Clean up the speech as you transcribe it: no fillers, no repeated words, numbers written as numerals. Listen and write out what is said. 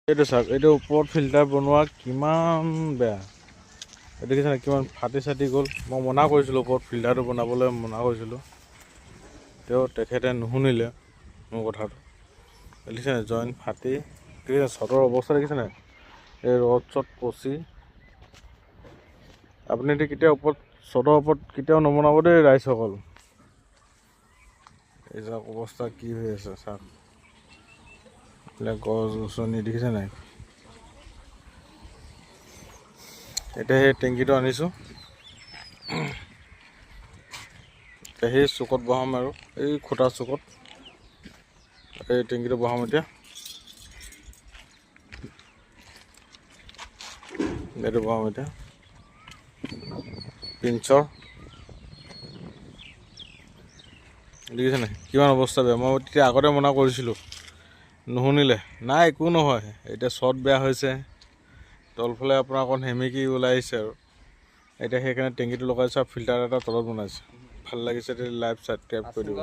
এইটো চাওক, এইটো ওপৰত ফিল্টাৰ বনোৱা কিমান বেয়া। দেখিছে নাই কিমান ফাটি চাটি গ'ল। মই মনা কৰিছিলোঁ ওপৰত ফিল্টাৰটো বনাবলৈ মনা কৰিছিলোঁ, তেওঁ তেখেতে নুশুনিলে মোৰ কথাটো। দেখিছে নাই জইন ফাটি, দেখিছে চটৰ অৱস্থা দেখিছে নাই, এই ৰদ চট পচি। আপুনি এতিয়া কেতিয়া ওপৰত চটৰ ওপৰত কেতিয়াও নবনাব দেই ৰাইজসকল। এই যাক অৱস্থা কি হৈ আছে চাওক, এইবিলাক গছ গছনি দেখিছে নাই। এতিয়া সেই টেংকিটো আনিছোঁ, এতিয়া সেই চুকত বহাম আৰু এই খুটা চুকত এই টেংকিটো বহাম। এতিয়া এইটো বহাম এতিয়া পিঞ্চৰ। দেখিছে নাই কিমান অৱস্থা বেয়া। মই তেতিয়া আগতে মনা কৰিছিলোঁ, নুশুনিলে। নাই একো নহয়, এতিয়া চট বেয়া হৈছে, তলফালে আপোনাৰ অকণ সেমেকি ওলাই আহিছে আৰু। এতিয়া সেইকাৰণে টেংকিটো লগাইছোঁ আৰু ফিল্টাৰ এটা তলত বনাইছোঁ। ভাল লাগিছে তেতিয়া লাইভ ছাবস্ক্ৰাইব কৰি দিব।